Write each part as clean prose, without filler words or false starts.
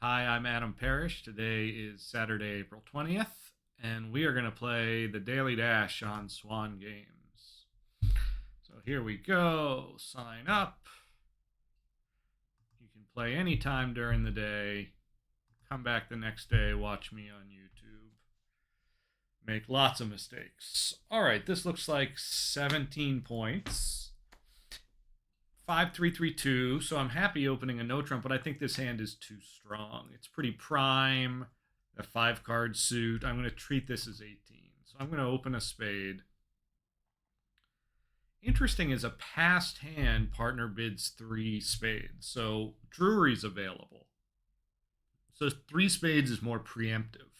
Hi, I'm Adam Parrish. Today is Saturday, April 20th, and we are going to play the Daily Dash on SwanGames. So here we go. Sign up. You can play anytime during the day. Come back the next day, watch me on YouTube. Make lots of mistakes. All right, this looks like 17 points. 5-3-3-2, so I'm happy opening a no trump, but I think this hand is too strong. It's pretty prime, a 5-card suit. I'm going to treat this as 18. So I'm going to open a spade. Interesting is a passed hand, partner bids 3 spades. So Drury's available. So 3 spades is more preemptive.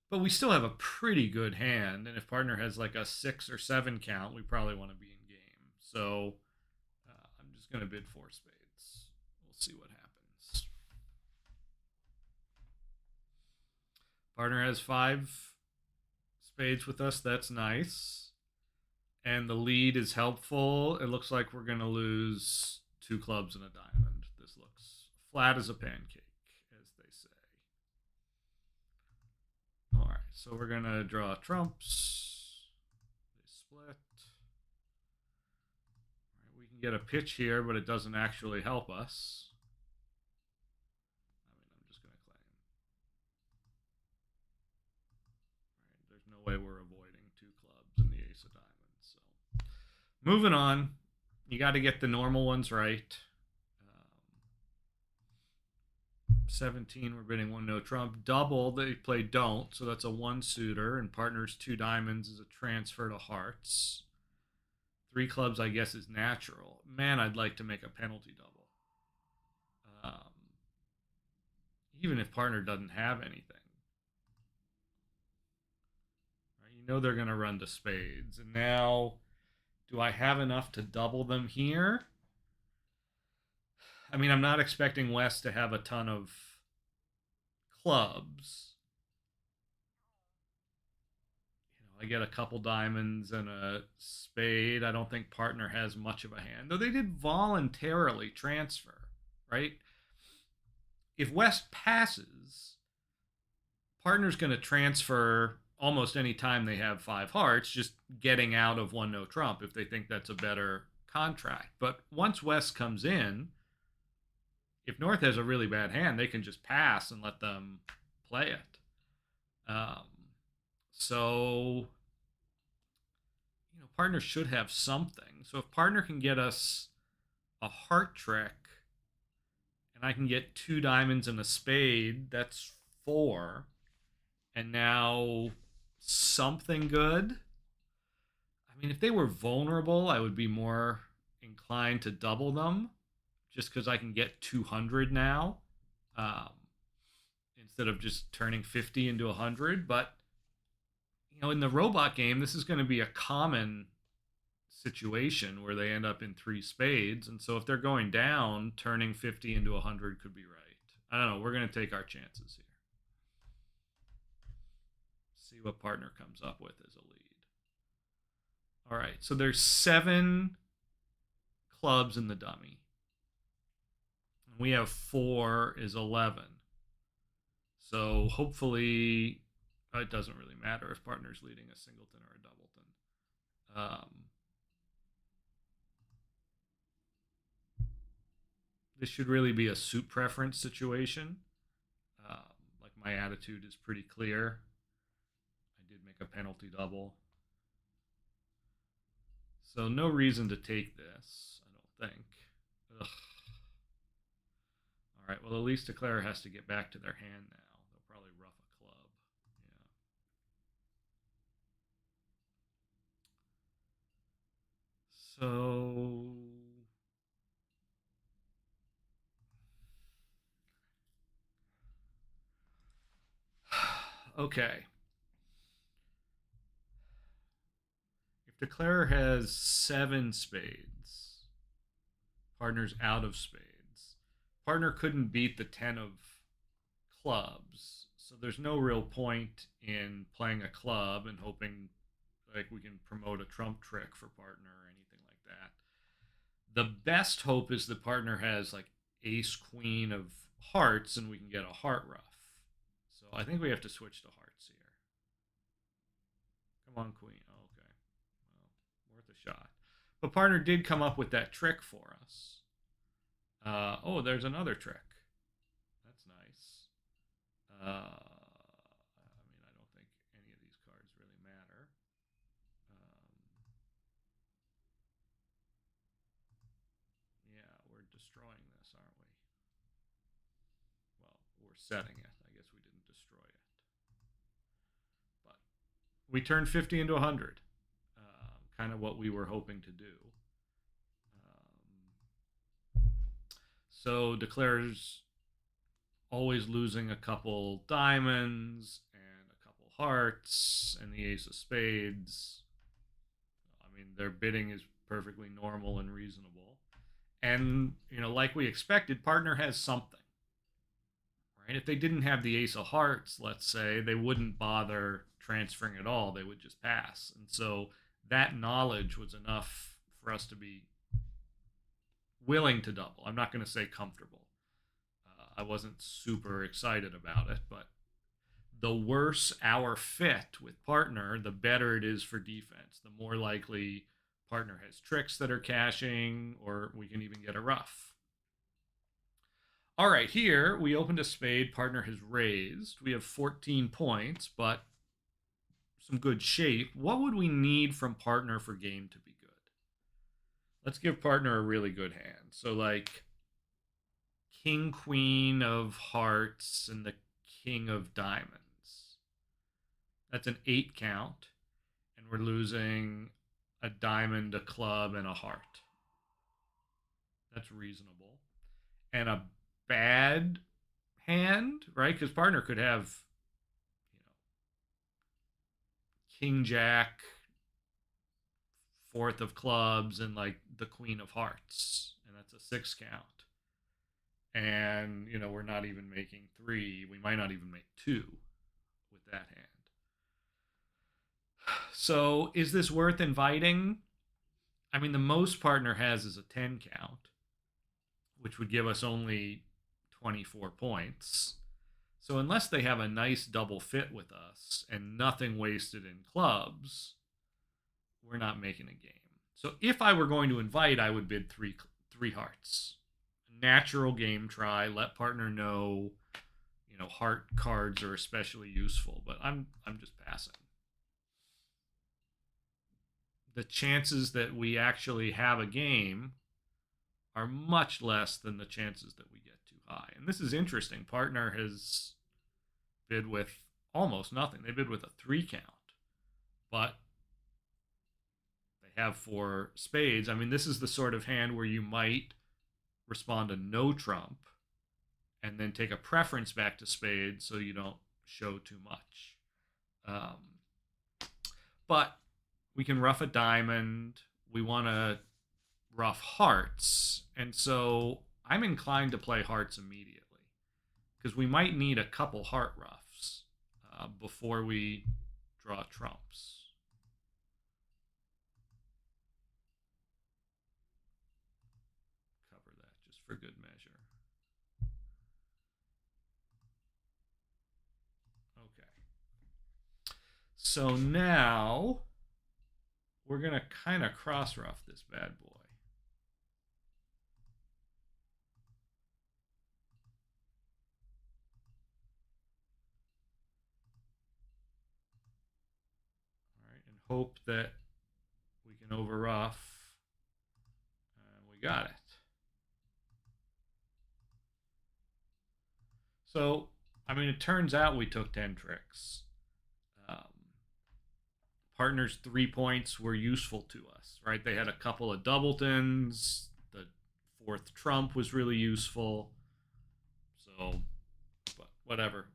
But we still have a pretty good hand, and if partner has like a 6 or 7 count, we probably want to be in game. So I'm just going to bid 4 spades. We'll see what happens. Partner has 5 spades with us. That's nice. And the lead is helpful. It looks like we're going to lose 2 clubs and a diamond. This looks flat as a pancake, as they say. All right, so we're going to draw trumps. They split. We can get a pitch here, but it doesn't actually help us. I'm just going to claim. Right, there's no way we're avoiding 2 clubs and the ace of diamonds. So, moving on. You got to get the normal ones right. 17, we're bidding 1 no trump. Double, they play don't, so that's a 1 suitor, and partners 2 diamonds is a transfer to hearts. 3 clubs, I guess, is natural. Man, I'd like to make a penalty double. Even if partner doesn't have anything. Right, you know they're going to run to spades. And now, do I have enough to double them here? I mean, I'm not expecting West to have a ton of clubs. I get a couple diamonds and a spade. I don't think partner has much of a hand, though they did voluntarily transfer, right? If West passes, partner's going to transfer almost any time they have 5 hearts, just getting out of 1 no trump if they think that's a better contract. But once West comes in, if North has a really bad hand, they can just pass and let them play it. So, partner should have something. So if partner can get us a heart trick, and I can get 2 diamonds and a spade, that's 4. And now something good. I mean, if they were vulnerable, I would be more inclined to double them, just because I can get 200 now, instead of just turning 50 into 100. But in the robot game, this is going to be a common situation where they end up in 3 spades. And so if they're going down, turning 50 into 100 could be right. I don't know. We're going to take our chances here. See what partner comes up with as a lead. All right. So there's 7 clubs in the dummy. We have 4 is 11. So hopefully it doesn't really matter if partner's leading a singleton or a doubleton. This should really be a suit preference situation. Like my attitude is pretty clear. I did make a penalty double. So no reason to take this, I don't think. Ugh. All right, well, at least Declare has to get back to their hand now. They'll probably rough a club. Yeah. So okay. If Declare has 7 spades, partner's out of spades. Partner couldn't beat the 10 of clubs, so there's no real point in playing a club and hoping like we can promote a trump trick for partner or anything like that. The best hope is the partner has like ace queen of hearts and we can get a heart ruff. So I think we have to switch to hearts here. Come on, queen. Oh, okay. Well, worth a shot. But partner did come up with that trick for us. Oh, there's another trick. That's nice. I mean, I don't think any of these cards really matter. Yeah, we're destroying this, aren't we? Well, we're setting it. I guess we didn't destroy it. But we turned 50 into 100. Kind of what we were hoping to do. So declares always losing a couple diamonds and a couple hearts and the ace of spades. I mean, their bidding is perfectly normal and reasonable. And, like we expected, partner has something. Right? If they didn't have the ace of hearts, let's say, they wouldn't bother transferring at all. They would just pass. And so that knowledge was enough for us to be willing to double. I'm not going to say comfortable. I wasn't super excited about it, but the worse our fit with partner, the better it is for defense. The more likely partner has tricks that are cashing, or we can even get a ruff. All right, here we opened a spade. Partner has raised. We have 14 points, but some good shape. What would we need from partner for game to be good? Let's give partner a really good hand. So like king, queen of hearts and the king of diamonds. That's an 8 count. And we're losing a diamond, a club, and a heart. That's reasonable. And a bad hand, right? Because partner could have, king, jack, fourth of clubs, and like the queen of hearts. And that's a 6 count. And, we're not even making 3. We might not even make 2 with that hand. So is this worth inviting? I mean, the most partner has is a 10 count, which would give us only 24 points. So unless they have a nice double fit with us and nothing wasted in clubs, we're not making a game. So if I were going to invite, I would bid three hearts. Natural game try. Let partner know, heart cards are especially useful. But I'm just passing. The chances that we actually have a game are much less than the chances that we get too high. And this is interesting. Partner has bid with almost nothing. They bid with a 3 count, but they have 4 spades. I mean, this is the sort of hand where you might respond to no trump and then take a preference back to spades so you don't show too much. But we can ruff a diamond. We want to ruff hearts. And so I'm inclined to play hearts immediately because we might need a couple heart ruffs before we draw trumps. Cover that just for good measure. Okay. So now we're going to kind of cross ruff this bad boy. All right, and hope that we can over ruff. And we got it. So, I mean, it turns out we took 10 tricks. Partner's 3 points were useful to us, right? They had a couple of doubletons. The 4th trump was really useful. So, but whatever.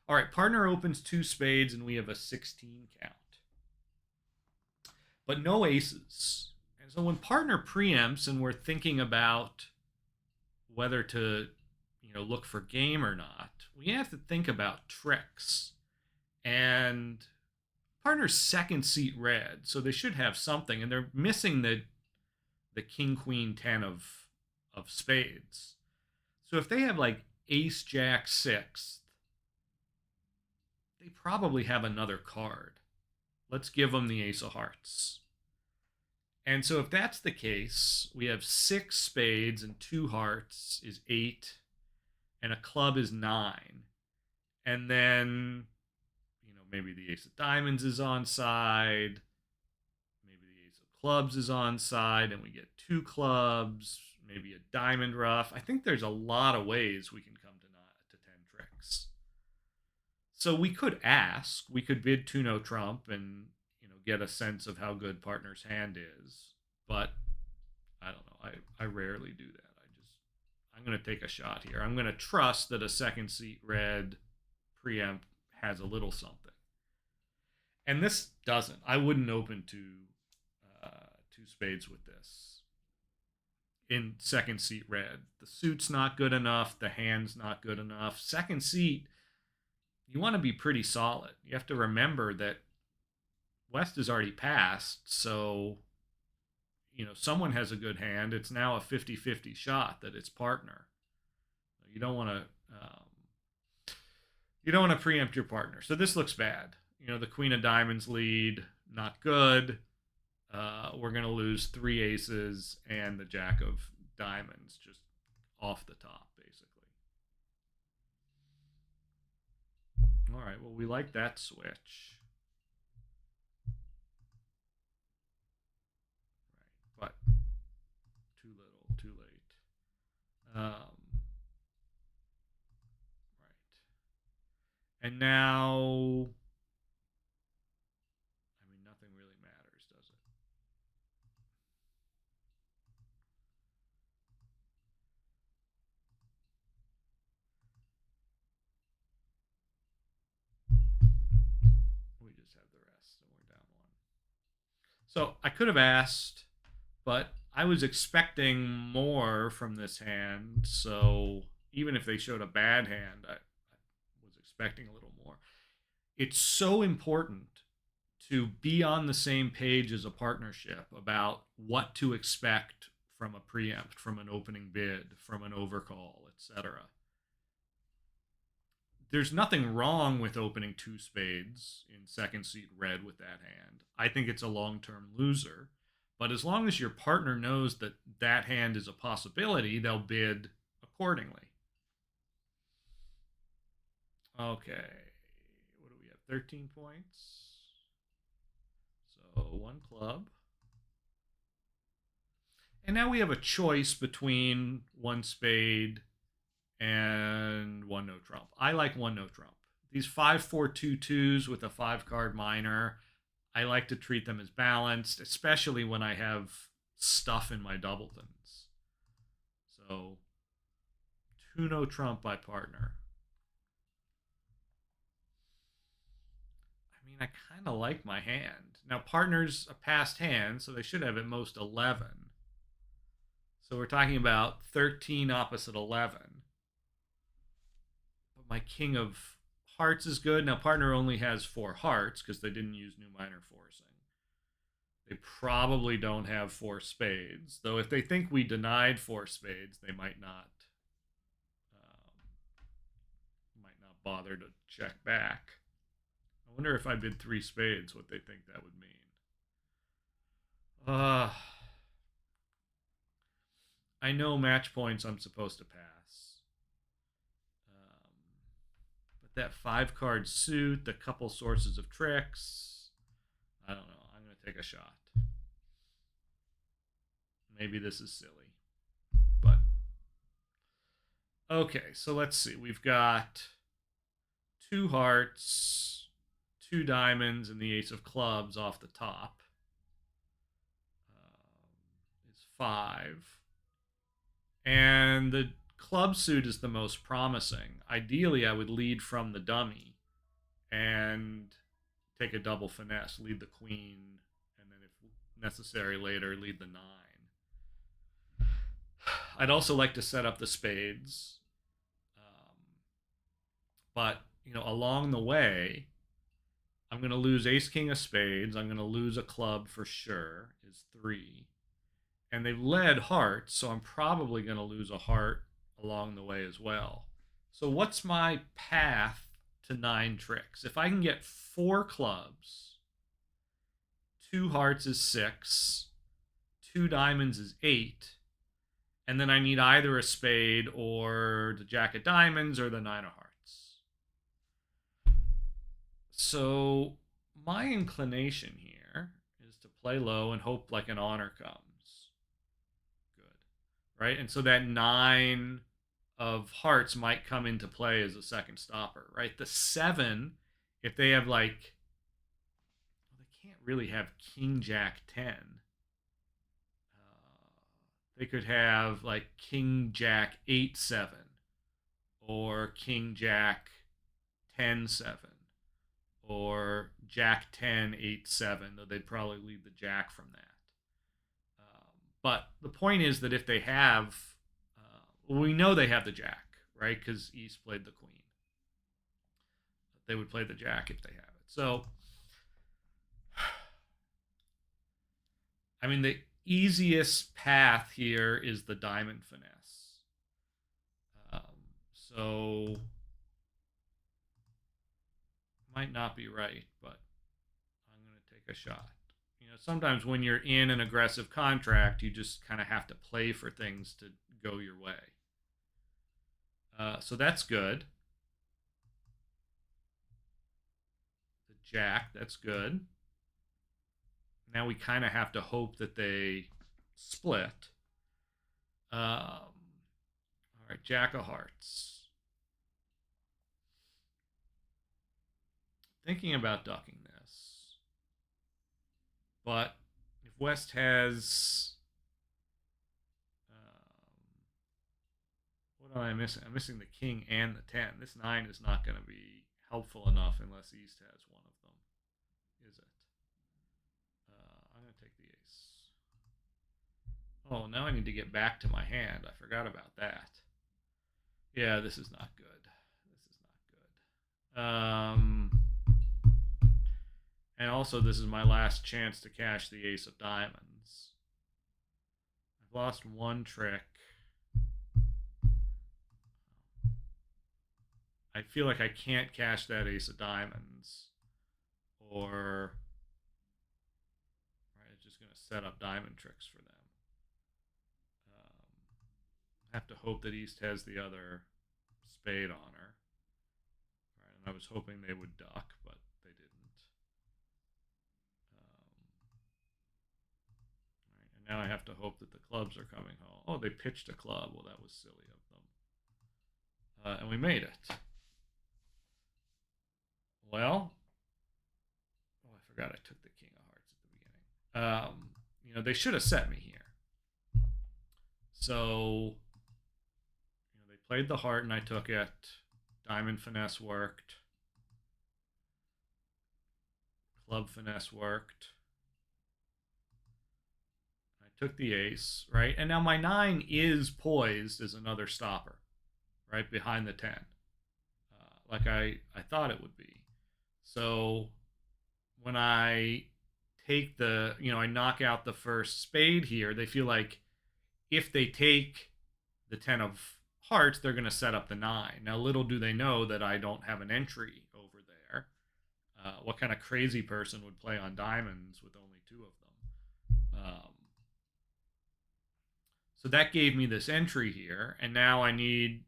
All right, partner opens 2 spades and we have a 16 count. But no aces. And so when partner preempts and we're thinking about whether to, look for game or not, we have to think about tricks. And partner's second seat red, so they should have something, and they're missing the king queen 10 of of spades. So if they have like ace jack sixth, they probably have another card. Let's give them the ace of hearts. And so if that's the case, we have 6 spades and 2 hearts is 8, and a club is 9. And then, maybe the ace of diamonds is on side, maybe the ace of clubs is on side, and we get 2 clubs, maybe a diamond ruff. I think there's a lot of ways we can come to 10 tricks. So we could ask, we could bid 2-no trump and get a sense of how good partner's hand is, but I don't know. I rarely do that. I'm going to take a shot here. I'm going to trust that a second seat red preempt has a little something, and this doesn't. I wouldn't open 2 spades with this in second seat red. The suit's not good enough. The hand's not good enough. Second seat, you want to be pretty solid. You have to remember that West is already passed, so someone has a good hand. It's now a 50-50 shot that it's partner. You don't want to preempt your partner. So this looks bad. The queen of diamonds lead, not good. We're going to lose 3 aces and the jack of diamonds just off the top, basically. All right, well, we like that switch. But too little, too late. Right. And now, nothing really matters, does it? We just have the rest, and we're down 1. So I could have asked, but I was expecting more from this hand. So even if they showed a bad hand, I was expecting a little more. It's so important to be on the same page as a partnership about what to expect from a preempt, from an opening bid, from an overcall, etc. There's nothing wrong with opening 2 spades in second seat red with that hand. I think it's a long-term loser. But as long as your partner knows that that hand is a possibility, they'll bid accordingly. Okay. What do we have? 13 points. So 1 club. And now we have a choice between 1 spade and 1 no trump. I like 1 no trump. These 5-4-2-2s with a 5-card minor, I like to treat them as balanced, especially when I have stuff in my doubletons. So 2 no trump by partner. I kind of like my hand. Now, partner's a passed hand, so they should have at most 11. So we're talking about 13 opposite 11. But my king of hearts is good. Now, partner only has 4 hearts because they didn't use new minor forcing. They probably don't have 4 spades. Though if they think we denied 4 spades, they might not bother to check back. I wonder if I bid 3 spades, what they think that would mean. I know match points I'm supposed to pass. But that 5-card suit, the couple sources of tricks, I don't know. I'm going to take a shot. Maybe this is silly. But, okay, so let's see. We've got 2 hearts, 2 diamonds, and the ace of clubs off the top. It's 5. And the club suit is the most promising. Ideally, I would lead from the dummy and take a double finesse, lead the queen, and then if necessary later, lead the 9. I'd also like to set up the spades. But, along the way, I'm going to lose ace king of spades. I'm going to lose a club for sure, is 3. and they've led hearts, so I'm probably going to lose a heart along the way as well. So what's my path to 9 tricks? If I can get 4 clubs, 2 hearts is 6, 2 diamonds is 8, and then I need either a spade or the jack of diamonds or the 9 of hearts. So my inclination here is to play low and hope like an honor comes. Good. Right? And so that 9 of hearts might come into play as a second stopper, right? The 7, if they have like, well, they can't really have king jack 10. They could have like king jack 8-7 or king jack 10-7 or jack 10-8-7, though they'd probably lead the jack from that. But the point is that if they have, well, we know they have the jack, right? Because East played the queen. They would play the jack if they have it. So, I mean, the easiest path here is the diamond finesse. So, might not be right, but I'm going to take a shot. You know, sometimes when you're in an aggressive contract, you just kind of have to play for things to go your way. So that's good. The jack, that's good. Now we kind of have to hope that they split. All right, jack of hearts. Thinking about ducking this. But if West has... what am I missing? I'm missing the king and the 10. This 9 is not going to be helpful enough unless East has one of them. Is it? I'm going to take the ace. Oh, now I need to get back to my hand. I forgot about that. Yeah, this is not good. This is not good. And also, this is my last chance to cash the ace of diamonds. I've lost one trick. I feel like I can't cash that ace of diamonds, or right, it's just going to set up diamond tricks for them. I have to hope that East has the other spade on her. Right, and I was hoping they would duck, but they didn't. Right, and now I have to hope that the clubs are coming home. Oh, they pitched a club. Well, that was silly of them. And we made it. Well, oh, I forgot I took the king of hearts at the beginning. You know, they should have set me here. So, you know, they played the heart and I took it. Diamond finesse worked. Club finesse worked. I took the ace, right? And now my 9 is poised as another stopper, right behind the 10, like I thought it would be. So when I take the, you know, I knock out the first spade here, they feel like if they take the 10 of hearts, they're going to set up the 9. Now, little do they know that I don't have an entry over there. What kind of crazy person would play on diamonds with only 2 of them? So that gave me this entry here, and now I need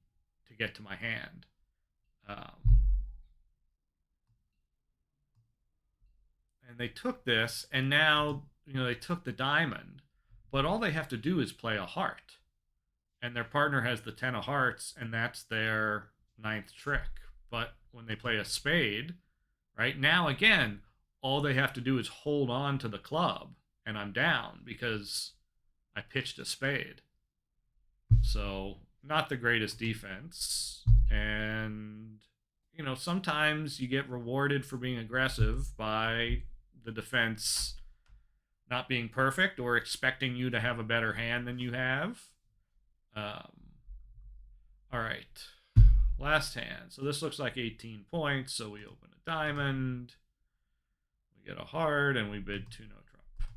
to get to my hand. And they took this, and now, you know, they took the diamond, but all they have to do is play a heart, and their partner has the 10 of hearts, and that's their 9th trick. But when they play a spade, right, now again, all they have to do is hold on to the club, and I'm down because I pitched a spade. So not the greatest defense, and you know, sometimes you get rewarded for being aggressive by the defense not being perfect or expecting you to have a better hand than you have. All right, last hand. So this looks like 18 points. So we open a diamond, we get a heart, and we bid 2 no trump.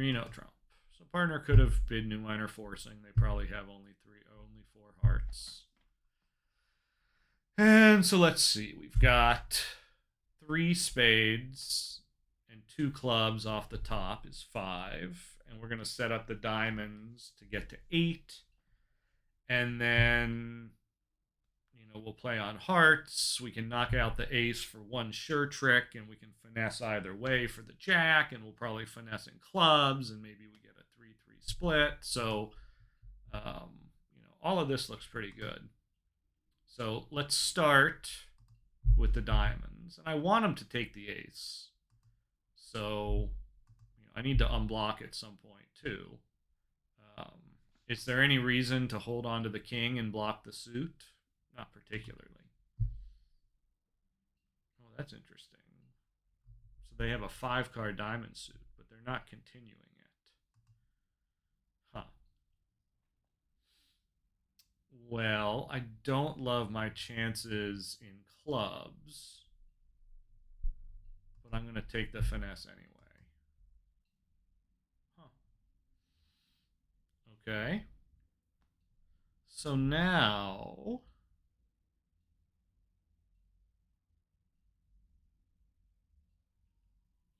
3 no trump. So partner could have bid new minor forcing. They probably have only 4 hearts. And so let's see. We've got 3 spades and 2 clubs off the top is 5. And we're going to set up the diamonds to get to 8. And then, we'll play on hearts. We can knock out the ace for 1 sure trick, and we can finesse either way for the jack, and we'll probably finesse in clubs, and maybe we get a 3-3 split. So, all of this looks pretty good. So let's start with the diamonds. And I want him to take the ace. So, I need to unblock at some point too. Is there any reason to hold on to the king and block the suit? Not particularly. Oh, that's interesting. So they have a 5-card diamond suit, but they're not continuing it. Huh. Well, I don't love my chances in clubs, but I'm going to take the finesse anyway. Okay. So now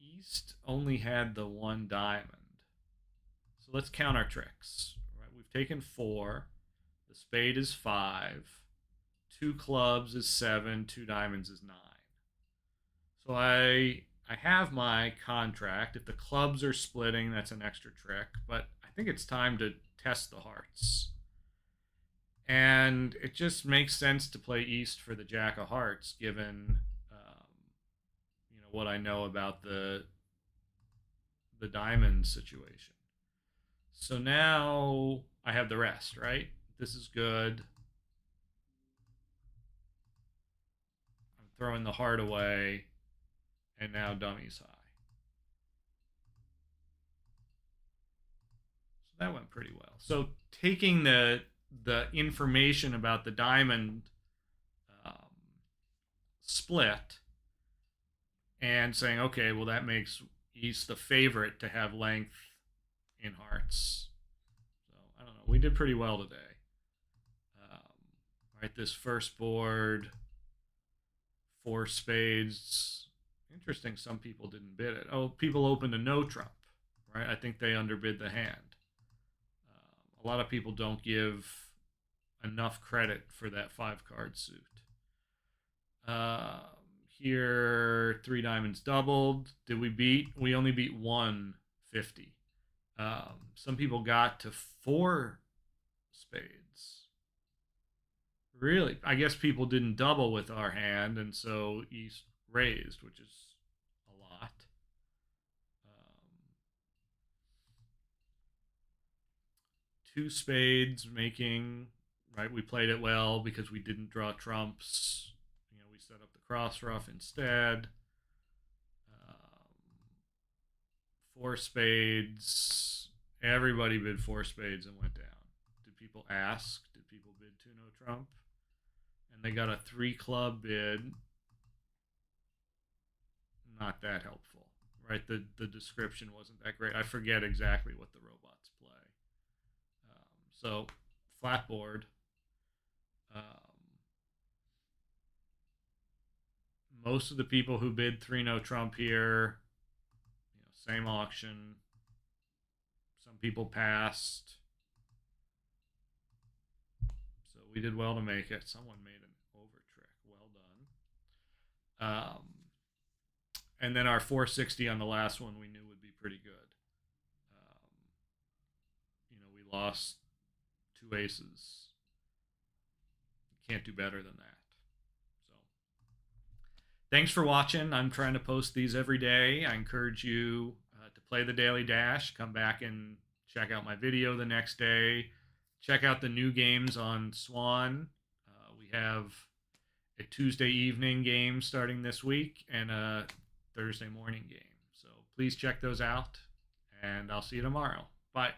East only had the 1 diamond. So let's count our tricks. Right, we've taken 4. The spade is 5. 2 clubs is 7. 2 diamonds is 9. So I have my contract. If the clubs are splitting, that's an extra trick. But I think it's time to test the hearts. And it just makes sense to play East for the jack of hearts, given what I know about the diamond situation. So now I have the rest, right? This is good. I'm throwing the heart away, and now dummy's high. So that went pretty well. So taking the information about the diamond split and saying, okay, well, that makes East the favorite to have length in hearts. So I don't know. We did pretty well today. Right, this first board, 4 spades. Interesting, some people didn't bid it. Oh, people opened a no trump, right? I think they underbid the hand. A lot of people don't give enough credit for that 5-card suit. Here, 3 diamonds doubled. Did we beat? We only beat 150. Some people got to 4 spades. Really? I guess people didn't double with our hand, and so East raised, which is a lot. 2 spades making, right? We played it well because we didn't draw trumps. We set up the cross ruff instead. 4 spades. Everybody bid 4 spades and went down. Did people ask? Did people bid 2 no trump? And they got a 3 club bid. Not that helpful, right? The description wasn't that great. I forget exactly what the robots play. So flat board. Most of the people who bid 3 no trump here, same auction. Some people passed. So we did well to make it. Someone made an over trick. Well done. And then our 460 on the last one we knew would be pretty good. We lost 2 aces. Can't do better than that. Thanks for watching. I'm trying to post these every day. I encourage you to play the Daily Dash. Come back and check out my video the next day. Check out the new games on Swan. We have a Tuesday evening game starting this week and a Thursday morning game. So please check those out, and I'll see you tomorrow. Bye.